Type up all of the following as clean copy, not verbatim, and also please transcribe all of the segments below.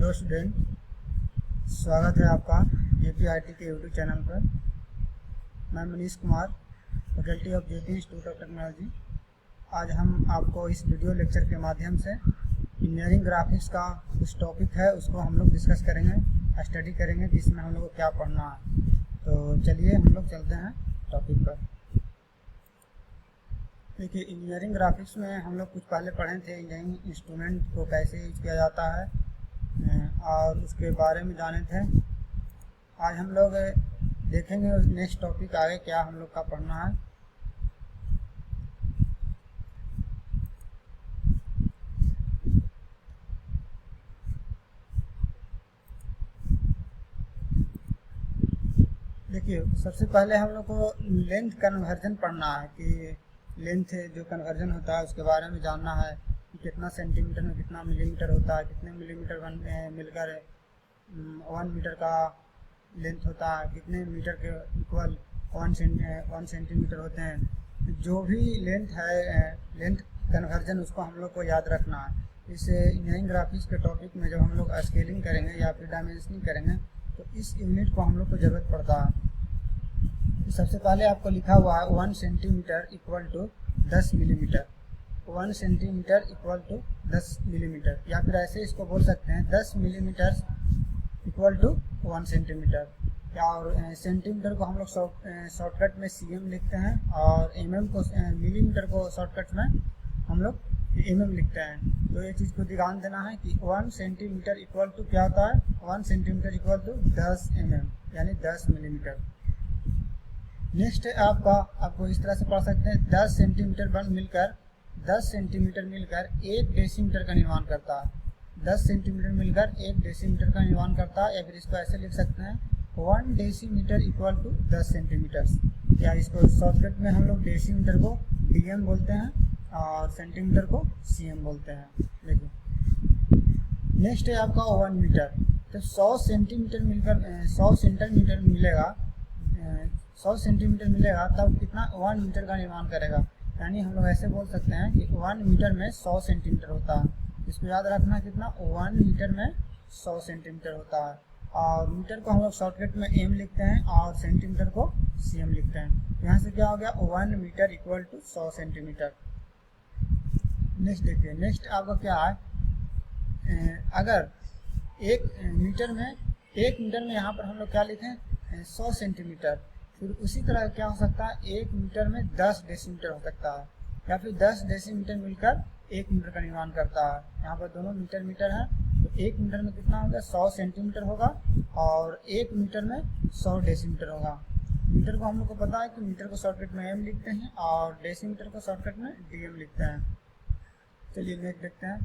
Hello student, स्वागत है आपका JPIT के यूट्यूब चैनल पर। मैं Manish Kumar, faculty of JP institute of technology. आज हम आपको इस वीडियो लेक्चर के माध्यम से इंजीनियरिंग ग्राफिक्स का कुछ टॉपिक है उसको हम लोग डिस्कस करेंगे, स्टडी करेंगे कि इसमें हम लोग को क्या पढ़ना है। तो चलिए हम लोग चलते हैं टॉपिक पर। देखिए, इंजीनियरिंग ग्राफिक्स में हम लोग कुछ पहले पढ़े थे, इंजीनियरिंग इंस्ट्रूमेंट को कैसे यूज किया जाता है और उसके बारे में जाने थे। आज हम लोग देखेंगे नेक्स्ट टॉपिक आगे क्या हम लोग का पढ़ना है। देखिए, सबसे पहले हम लोग को लेंथ कन्वर्जन पढ़ना है कि लेंथ जो कन्वर्जन होता है उसके बारे में जानना है कि कितना सेंटीमीटर में कितना मिलीमीटर होता है, कितने मिलीमीटर मिलकर 1 मीटर का लेंथ होता है, कितने मीटर के इक्वल 1 सेंटीमीटर होते हैं। जो भी लेंथ है, लेंथ कन्वर्जन, उसको हम लोग को याद रखना है। इस इंजीनियरिंग ग्राफिक्स के टॉपिक में जब हम लोग स्केलिंग करेंगे या फिर डायमेंशनिंग करेंगे तो इस यूनिट को हम लोग को ज़रूरत पड़ता है। तो सबसे पहले आपको लिखा हुआ है 1 centimetre equal to 10 millimetre. 1 centimetre equal to 10 millimetre, या फिर ऐसे इसको बोल सकते हैं 10 मिलीमीटर इक्वल टू 1 सेंटीमीटर। और सेंटीमीटर को हम लोग शॉर्टकट में cm लिखते हैं और mm को मिलीमीटर को शॉर्टकट में हम लोग mm लिखते हैं। तो ये चीज़ को ध्यान देना है कि 1 सेंटीमीटर इक्वल टू क्या होता है, 1 सेंटीमीटर इक्वल टू 10 mm यानी 10 मिलीमीटर। नेक्स्ट आपको इस तरह से पढ़ सकते हैं 10 सेंटीमीटर मिलकर 10 सेंटीमीटर मिलकर 1 डेसीमीटर का निर्माण करता है। 10 सेंटीमीटर मिलकर 1 डेसीमीटर का निर्माण करता है, या फिर इसको ऐसे लिख सकते हैं 1 डेसीमीटर इक्वल टू 10 सेंटीमीटर। या इसको शॉर्टकट में हम लोग डेसीमीटर को dm बोलते हैं और सेंटीमीटर को cm बोलते हैं। देखिए, नेक्स्ट है आपका 1 मीटर। तो 100 सेंटीमीटर मिलकर 100 सेंटीमीटर मिलेगा 100 सेंटीमीटर मिलेगा तब कितना 1 मीटर का निर्माण करेगा। यानी हम लोग ऐसे बोल सकते हैं कि 1 मीटर में 100 सेंटीमीटर होता है। इसको याद रखना, कितना 1 मीटर में 100 सेंटीमीटर होता है। और मीटर को हम लोग शॉर्टकट में m लिखते हैं और सेंटीमीटर को cm लिखते हैं। यहाँ से क्या हो गया, 1 metre equal to 100 centimetre. Next देखिए, नेक्स्ट आपका क्या है, अगर 1 मीटर में यहाँ पर हम लोग क्या लिखें 100 सेंटीमीटर। फिर उसी तरह क्या हो सकता है, 1 मीटर में 10 डेसीमीटर हो सकता है, या फिर 10 डेसीमीटर मिलकर 1 मीटर का निर्माण करता है। यहाँ पर दोनों मीटर मीटर है, तो 1 मीटर में कितना होगा, 100 सेंटीमीटर होगा और 1 मीटर में 100 डेसीमीटर होगा। मीटर को हम लोग को पता है कि मीटर को शॉर्टकट में m लिखते हैं और डेसीमीटर को शॉर्टकट में dm लिखते हैं। चलिए नेक्स्ट देखते हैं।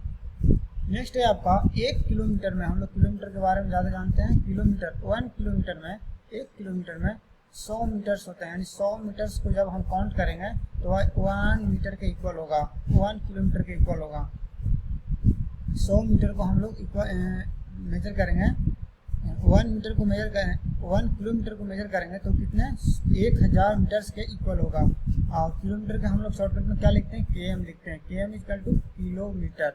नेक्स्ट है आपका 1 किलोमीटर में, हम लोग किलोमीटर के बारे में ज़्यादा जानते हैं। किलोमीटर 1 किलोमीटर में 1 किलोमीटर में 100 मीटर्स होते हैं। यानी 100 मीटर्स को जब हम काउंट करेंगे तो 1 मीटर के इक्वल होगा, 1 किलोमीटर के इक्वल होगा। 100 मीटर को हम लोग मेजर करेंगे, 1 मीटर को मेजर करें, 1 किलोमीटर को मेजर करेंगे तो कितने 1000 मीटर्स के इक्वल होगा। और किलोमीटर के हम लोग शॉर्टकट में क्या लिखते हैं, km लिखते हैं। km equal two kilometre.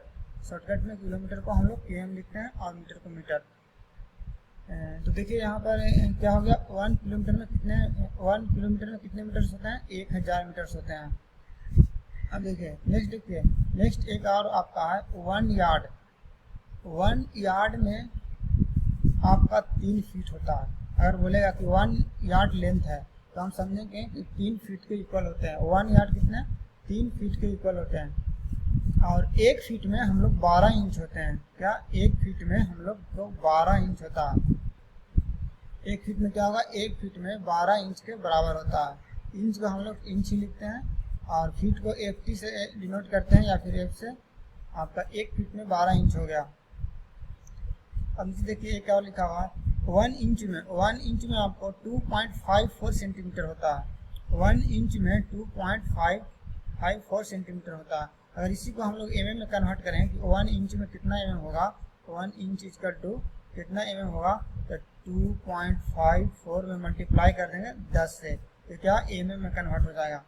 Shortcut में किलोमीटर को हम लोग km लिखते हैं और मीटर को मीटर। तो देखिए यहाँ पर क्या हो गया, 1 किलोमीटर में कितने मीटर्स होते हैं, 1000 मीटर्स होते हैं। अब देखिए नेक्स्ट एक और आपका है 1 यार्ड। 1 यार्ड में आपका 3 फीट होता है। अगर बोलेगा कि 1 यार्ड लेंथ है तो हम समझेंगे कि 3 फीट के इक्वल होते हैं। 1 यार्ड कितने, 3 फीट के इक्वल होते हैं। और 1 फीट में हम लोग 12 इंच होते हैं। क्या 1 फीट में हम लोग तो 12 इंच होता है। 1 फीट में क्या होगा, 1 फीट में 12 इंच के बराबर होता है। इंच को हम लोग इंच ही लिखते हैं और फीट को ft से डिनोट करते हैं, या फिर f से। आपका 1 फीट में 12 इंच हो गया। अब देखिए क्या लिखा हुआ है, 1 इंच में आपको 2.54 सेंटीमीटर होता है। 1 इंच में 2.54 सेंटीमीटर होता है। अगर इसी को हम लोग mm में कन्वर्ट करें कि 1 इंच में कितना mm होगा, 1 इंच इक्वल टू कितना mm होगा, तो 2.54 में मल्टीप्लाई कर देंगे 10 से, तो क्या mm में कन्वर्ट हो जाएगा।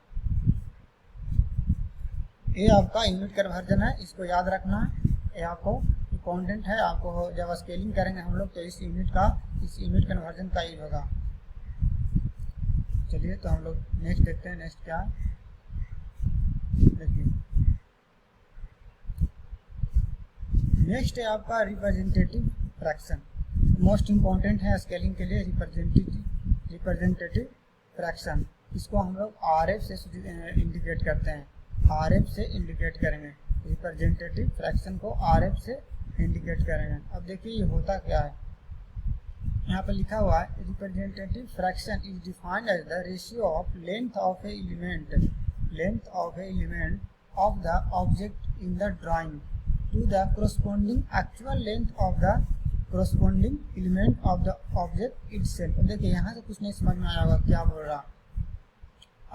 ये आपका यूनिट कन्वर्जन है, इसको याद रखना है। ये आपको इम्पोर्टेंट है। आपको जब स्केलिंग करेंगे हम लोग तो इस यूनिट कन्वर्जन का यूज होगा। चलिए तो हम लोग नेक्स्ट देखते हैं। नेक्स्ट क्या है, देखिए नेक्स्ट है आपका रिप्रेजेंटेटिव फ्रैक्शन। मोस्ट इम्पॉर्टेंट है स्केलिंग के लिए रिप्रेजेंटेटिव फ्रैक्शन। इसको हम लोग RF से इंडिकेट करते हैं, RF से इंडिकेट करेंगे। रिप्रेजेंटेटिव फ्रैक्शन को RF से इंडिकेट करेंगे। अब देखिए ये होता क्या है, यहाँ पर लिखा हुआ है representative fraction is defined as the ratio of length of a element of the object in the drawing to the corresponding actual length of the corresponding element of the object itself। देखिए यहाँ से कुछ नहीं समझ में आया होगा क्या बोल रहा।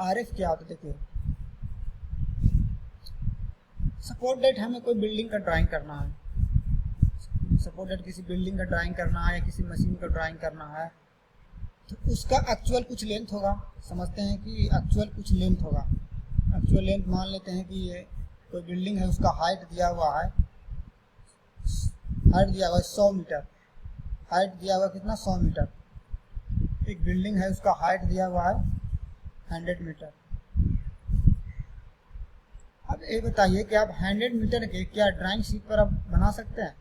RF क्या होता है, देखिए सपोज दैट हमें कोई बिल्डिंग का ड्राइंग करना है, सपोज दैट किसी बिल्डिंग का ड्राइंग करना है या किसी मशीन का ड्राइंग करना है, तो उसका एक्चुअल कुछ लेंथ होगा। समझते हैं कि एक्चुअल कुछ लेंथ होगा। एक्चुअल लेंथ मान लेते हैं कि ये कोई बिल्डिंग है, उसका हाइट दिया हुआ है 100 मीटर। हाइट दिया हुआ कितना, 100 मीटर। एक बिल्डिंग है, उसका हाइट दिया हुआ है 100 मीटर। अब ये बताइए कि आप 100 मीटर के क्या ड्राइंग शीट पर आप बना सकते हैं?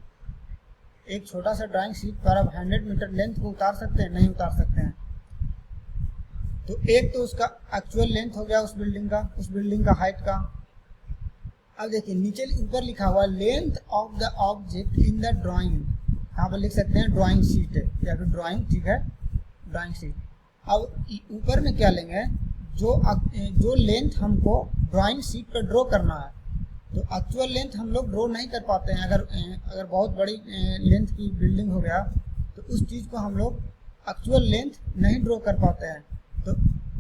एक छोटा सा ड्राइंग शीट पर आप 100 मीटर लेंथ को उतार सकते हैं? नहीं उतार सकते हैं। तो एक तो उसका एक्चुअल लेंथ हो गया उस बिल्डिंग का हाइट का। अब देखिए नीचे ऊपर लिखा हुआ length of the object in the drawing, यहाँ पर लिख सकते हैं ड्राइंग शीट है या फिर ड्राइंग, ठीक है, ड्राइंग शीट। अब ऊपर में क्या लेंगे, जो लेंथ हमको ड्राइंग शीट पर ड्रॉ करना है। तो एक्चुअल लेंथ हम लोग ड्रॉ नहीं कर पाते हैं। अगर बहुत बड़ी लेंथ की बिल्डिंग हो गया तो उस चीज़ को हम लोग एक्चुअल लेंथ नहीं ड्रॉ कर पाते हैं। तो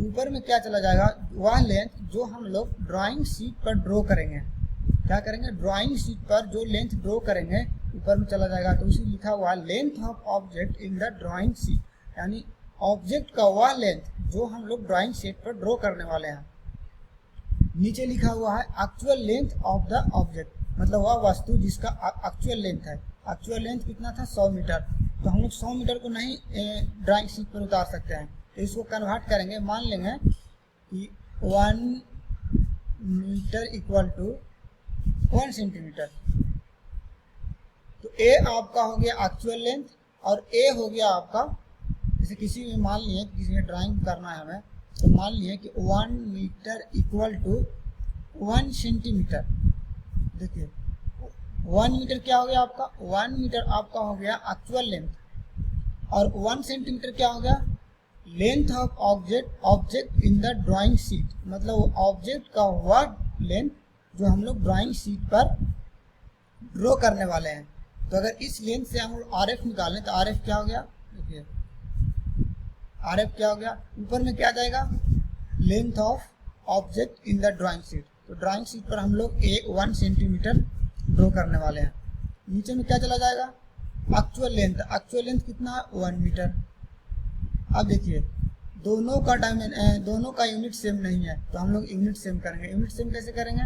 ऊपर में क्या चला जाएगा, वह लेंथ जो हम लोग ड्राइंग शीट पर ड्रॉ करेंगे। क्या करेंगे, ड्राइंग शीट पर जो लेंथ ड्रॉ करेंगे ऊपर में चला जाएगा। तो उसी लिखा हुआ length of object in the drawing sheet, यानी ऑब्जेक्ट का वह लेंथ जो हम लोग ड्राइंग शीट पर ड्रॉ करने वाले हैं। नीचे लिखा हुआ है actual length of the object, मतलब वह वस्तु जिसका एक्चुअल लेंथ है। एक्चुअल लेंथ कितना था, 100 मीटर। तो हम लोग 100 मीटर को नहीं ड्राइंग शीट पर उतार सकते हैं। तो इसको कन्वर्ट करेंगे, मान लेंगे कि 1 मीटर इक्वल टू 1 सेंटीमीटर। तो ए आपका हो गया एक्चुअल लेंथ और ए हो गया आपका, जैसे किसी में मान लिए किसी में ड्राइंग करना है हमें, तो मान लिए कि 1 मीटर इक्वल टू 1 सेंटीमीटर। देखिए 1 मीटर क्या हो गया आपका, 1 मीटर आपका हो गया एक्चुअल लेंथ और 1 सेंटीमीटर क्या हो गया, length of object in the drawing sheet, मतलब ऑब्जेक्ट का वह लेंथ जो हम लोग ड्राइंग शीट पर ड्रॉ करने वाले हैं। तो अगर इस लेंथ से हम लोग RF निकालें तो RF क्या हो गया, देखिए RF क्या हो गया, ऊपर में क्या जाएगा, length of object in the drawing sheet. तो ड्राइंग शीट पर हम लोग 1 सेंटीमीटर ड्रॉ करने वाले हैं। नीचे में क्या चला जाएगा, एक्चुअल लेंथ कितना, 1 मीटर। अब देखिए दोनों का यूनिट सेम नहीं है, तो हम लोग यूनिट सेम करेंगे। यूनिट सेम कैसे करेंगे,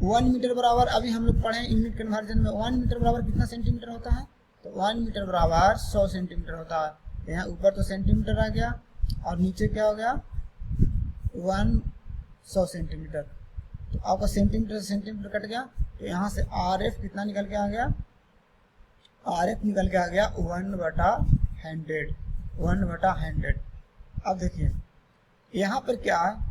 1 मीटर बराबर, अभी हम लोग पढ़े यूनिट कन्वर्जन में 1 मीटर बराबर कितना सेंटीमीटर होता है, तो 1 मीटर बराबर 100 सेंटीमीटर होता है। यहाँ ऊपर तो सेंटीमीटर आ गया और नीचे क्या हो गया, 100 सेंटीमीटर। तो आपका सेंटीमीटर से सेंटीमीटर कट गया, तो यहाँ से RF कितना निकल के आ गया, RF निकल के आ गया 1/100। अब देखिए यहाँ पर क्या है,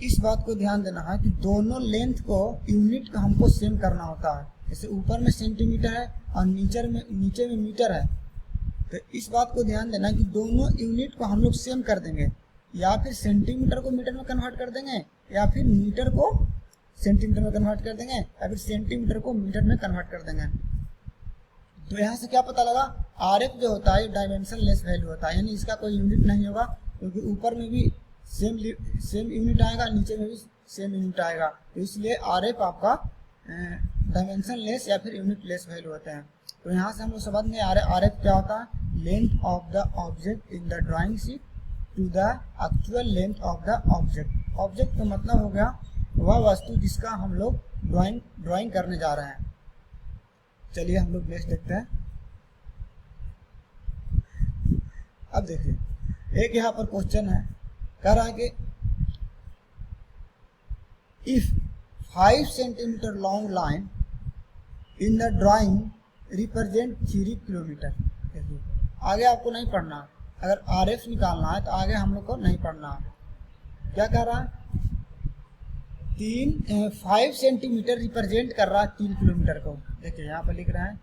इस बात को ध्यान देना है कि दोनों लेंथ को यूनिट का हमको सेम करना होता है। जैसे ऊपर में सेंटीमीटर है और नीचे में मीटर है, तो इस बात को ध्यान देना कि दोनों यूनिट को हम लोग सेम कर देंगे, या फिर सेंटीमीटर को मीटर में कन्वर्ट कर देंगे, या फिर मीटर को सेंटीमीटर में कन्वर्ट कर देंगे, या फिर सेंटीमीटर को मीटर में कन्वर्ट कर देंगे। तो यहाँ से क्या पता लगा, RF जो होता है डायमेंशन लेस वैल्यू होता है, यानी इसका कोई यूनिट नहीं होगा, क्योंकि ऊपर में भी सेम यूनिट आएगा, नीचे में भी सेम यूनिट आएगा। तो इसलिए RF आपका डायमेंशन लेस या फिर यूनिट लेस वैल्यू होते हैं। तो यहाँ से हम लोग समझ में आ रहे RF क्या होता है, length of the object in the drawing sheet to the actual length of the object. Object का मतलब हो गया वह वस्तु जिसका हम लोग ड्राइंग करने जा रहे हैं। चलिए हम लोग नेक्स्ट देखते हैं। अब देखिए एक यहाँ पर क्वेश्चन है, कह रहा है कि if 5 centimetre long line in the drawing represent 3 kilometre. देखिए आगे आपको नहीं पढ़ना, अगर आरएफ निकालना है तो आगे हम लोग को नहीं पढ़ना। क्या कह रहा है, 5 सेंटीमीटर रिप्रेजेंट कर रहा है 3 किलोमीटर को। देखिए यहाँ पर लिख रहे हैं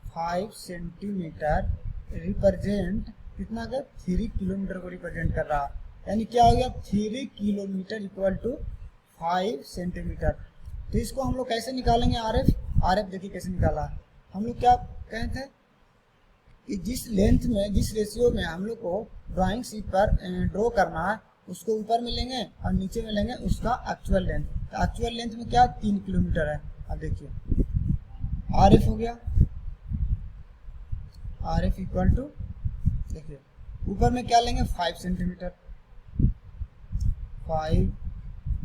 5 सेंटीमीटर रिप्रेजेंट कितना का 3 किलोमीटर को रिप्रेजेंट कर रहा है, यानी क्या हो गया 3 किलोमीटर इक्वल टू 5 सेंटीमीटर। तो इसको हम लोग कैसे निकालेंगे आरएफ देखिए कैसे निकाला। हम लोग क्या कहे थे कि जिस लेंथ में, जिस रेशियो में हम लोग को ड्राइंग शीट पर ड्रॉ करना है उसको ऊपर में लेंगे और नीचे में लेंगे उसका एक्चुअल लेंथ। तो एक्चुअल लेंथ में क्या 3 किलोमीटर है। अब देखिए आरएफ हो गया, आरएफ इक्वल टू, देखिए ऊपर में क्या लेंगे 5 सेंटीमीटर, 5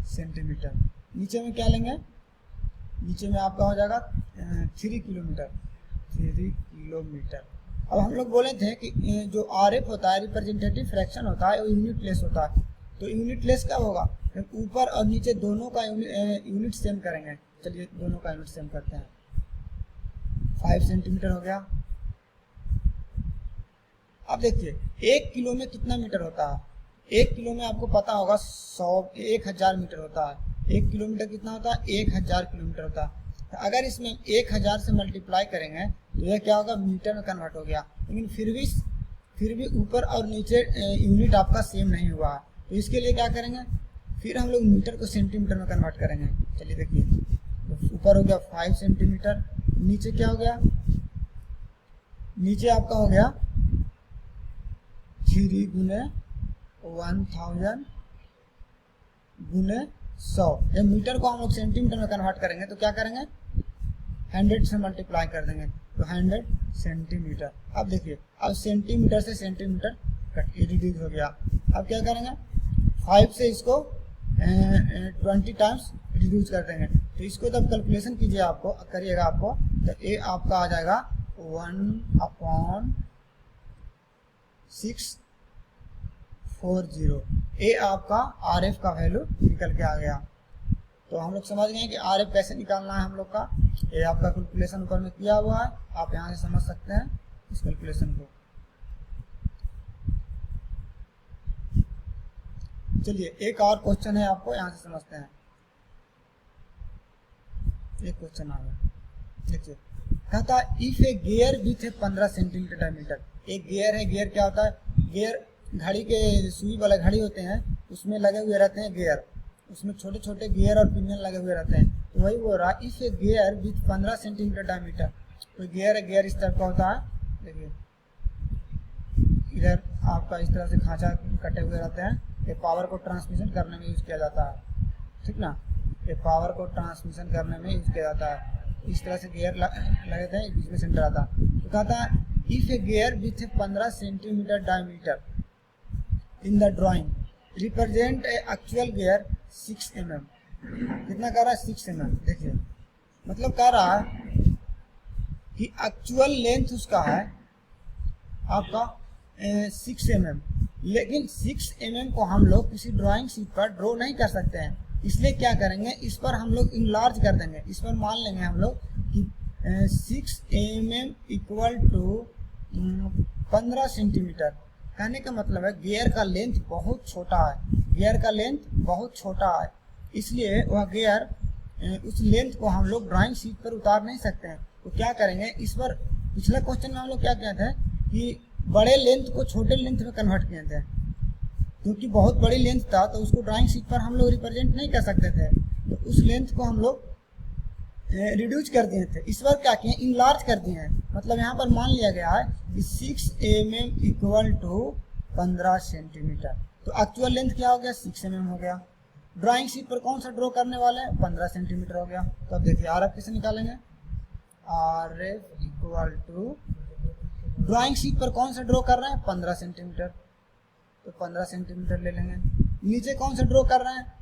सेंटीमीटर। नीचे में क्या लेंगे, नीचे में आपका हो जाएगा 3 किलोमीटर, 3 किलोमीटर। अब हम लोग बोले थे कि जो आरएफ होता है रिप्रेजेंटेटिव फ्रैक्शन होता है वो यूनिट लेस होता है। तो यूनिट लेस कब होगा, ऊपर और नीचे दोनों का यूनिट सेम करेंगे। चलिए दोनों का यूनिट सेम करते हैं। 5 सेंटीमीटर हो गया। अब देखिए 1 किलो में कितना मीटर होता है, 1 किलो में आपको पता होगा 1000 मीटर होता है। 1 किलोमीटर कितना होता है, 1000 किलोमीटर होता है। तो अगर इसमें 1000 से मल्टीप्लाई करेंगे तो यह क्या होगा, मीटर में कन्वर्ट हो गया। लेकिन फिर भी ऊपर और नीचे यूनिट आपका सेम नहीं हुआ है। तो इसके लिए क्या करेंगे, फिर हम लोग मीटर को सेंटीमीटर में कन्वर्ट करेंगे। चलिए देखिए तो ऊपर हो गया 5 सेंटीमीटर, नीचे क्या हो गया, नीचे आपका हो गया 3 गुने 1000 गुने 100। ये मीटर को हम लोग सेंटीमीटर में कन्वर्ट करेंगे तो क्या करेंगे 100 से मल्टीप्लाई कर देंगे तो 100 सेंटीमीटर। अब देखिए अब सेंटीमीटर से सेंटीमीटर कट रिड्यूस हो गया। अब क्या करेंगे 5 से इसको 20 टाइम्स रिड्यूस कर देंगे। तो इसको जब कैलकुलेशन कीजिए आपको करिएगा आपको तो ये आपका आ जाएगा 1/640। ये आपका आरएफ का वैल्यू निकल के आ गया। तो हम लोग समझ गए कि आरएफ कैसे निकालना है हम लोग का। ये आपका कैलकुलेशन ऊपर में किया हुआ है, आप यहाँ से समझ सकते हैं इस कैलकुलेशन को। चलिए एक और क्वेश्चन है, आपको यहाँ से समझते हैं। एक क्वेश्चन आ गया, देखिए कहता है if A gear with 15 centimetre diameter. एक गियर है, गियर क्या होता है, गियर घड़ी के सुई वाले घड़ी होते हैं उसमें लगे हुए रहते हैं गियर, उसमें छोटे छोटे गियर और पिनियन लगे हुए रहते हैं। तो वही बोल रहा है if A gear with 15 centimetre diameter. तो गियर है, गियर इस तरह का होता है, देखिए इधर आपका इस तरह से खांचा कटे हुए रहते हैं। ये पावर को ट्रांसमिशन करने में यूज किया जाता है, ठीक ना, ये पावर को ट्रांसमिशन करने में यूज किया जाता है। इस तरह से गियर लगे थे, बीच में सेंटर आता। तो कहता है if A gear with 15 centimetre diameter in the drawing represent a actual gear 6 mm। कितना कह रहा है 6 mm। देखिए मतलब कह रहा है कि एक्चुअल लेंथ उसका है आपका 6 mm, लेकिन 6 mm को हम लोग किसी ड्राइंग शीट पर ड्रॉ नहीं कर सकते हैं। इसलिए क्या करेंगे, इस पर हम लोग इनलार्ज कर देंगे। इस पर मान लेंगे हम लोग कि 6 mm इक्वल टू 15 सेंटीमीटर। कहने का मतलब है गियर का लेंथ बहुत छोटा है, गियर का लेंथ बहुत छोटा है, इसलिए वह गियर उस लेंथ को हम लोग ड्राइंग शीट पर उतार नहीं सकते हैं। तो क्या करेंगे, इस पर पिछले क्वेश्चन में हम लोग क्या कहते हैं कि बड़े लेंथ को छोटे लेंथ में कन्वर्ट किए थे, क्योंकि बहुत बड़ी लेंथ था तो उसको ड्राइंग शीट पर हम लोग रिप्रेजेंट नहीं कर सकते थे। तो उस लेंथ को हम लोग रिड्यूस कर दिए थे। इस बार क्या किए, इनलार्ज कर दिए हैं। मतलब यहाँ पर मान लिया गया है कि 6 mm इक्वल टू 15 सेंटीमीटर। तो एक्चुअल लेंथ क्या हो गया 6 mm हो गया। ड्राइंग शीट पर कौन सा ड्रॉ करने वाले हैं 15 सेंटीमीटर हो गया। तो अब देखिए आर एफ कैसे निकालेंगे, R F equal to drawing sheet पर कौन सा ड्रॉ कर रहे हैं 15 सेंटीमीटर, तो 15 सेंटीमीटर ले लेंगे। नीचे कौन सा ड्रॉ कर रहे हैं,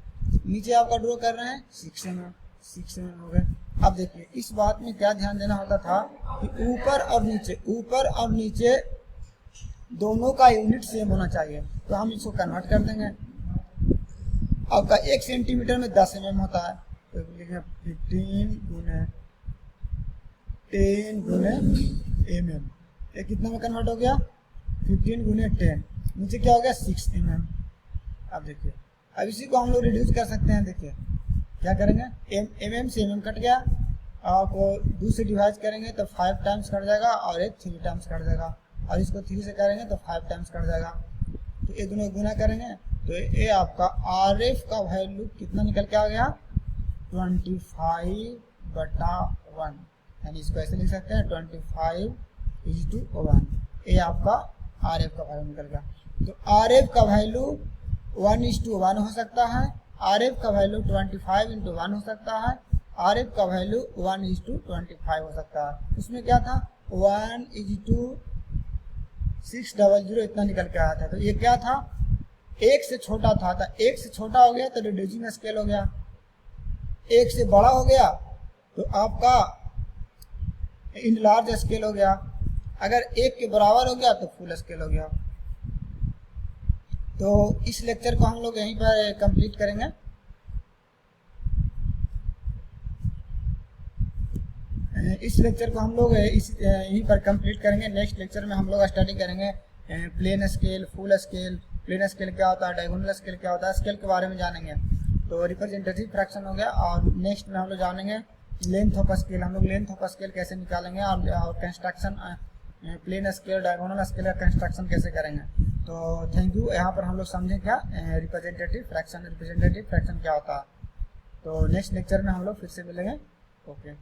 नीचे आपका ड्रॉ कर रहे हैं 6 mm। 6 mm हो गए। अब देखिए इस बात में क्या ध्यान देना होता था कि ऊपर और नीचे दोनों का यूनिट सेम होना चाहिए। तो हम इसको कन्वर्ट कर देंगे। आपका 1 सेंटीमीटर में 10 mm होता है, तो लिखेंगे 15 गुने 10 गुने mm। ये कितना में कन्वर्ट हो गया? 15 गुने 10। नीचे क्या हो गया? 6 mm। अब देखिए अब इसी को हम लोग रिड्यूस कर सकते हैं। देखिए क्या करेंगे? mm से mm कट गया, आपको 2 से डिवाइड करेंगे तो 5 टाइम्स कट जाएगा और ये 3 टाइम्स कट जाएगा, और इसको 3 से करेंगे तो 5 टाइम्स कट जाएगा। तो ये दोनों गुना करेंगे तो ये आपका RF का वैल्यू कितना निकल के आ गया? 25/1, यानी इसको ऐसे लिख सकते हैं 25:1। ये आपका RF का वैल्यू निकल गया। तो RF का वैल्यू 1:1 हो सकता है, RF का वैल्यू 25:1 हो सकता है, RF का वैल्यू 1:25 हो सकता है। उसमें क्या था? 1:600 इतना निकल के आया था। तो ये क्या था? 1 से छोटा था, 1 से छोटा हो गया तो रिड्यूसिंग स्केल हो गया, 1 से बड़ा हो गया तो आपका इन लार्ज स्केल हो गया, अगर 1 के बराबर हो गया तो फुल स्केल हो गया। तो इस लेक्चर को हम लोग यहीं पर कंप्लीट करेंगे। इस लेक्चर को हम लोग यहीं पर कंप्लीट करेंगे। नेक्स्ट लेक्चर में हम लोग स्टडी करेंगे plain scale, full scale, plain scale क्या होता है, डायगोनल स्केल क्या होता है, स्केल के बारे में जानेंगे। तो रिप्रेजेंटेटिव फ्रैक्शन हो गया, और नेक्स्ट में हम लोग जानेंगे लेंथ ऑफ स्केल। हम लोग लेंथ ऑफ स्केल कैसे निकालेंगे और construction plain scale, diagonal scale का कंस्ट्रक्शन कैसे करेंगे। तो थैंक यू। यहाँ पर हम लोग समझें क्या रिप्रेजेंटेटिव फ्रैक्शन क्या होता है। तो नेक्स्ट लेक्चर में हम लोग फिर से मिलेंगे। ओके।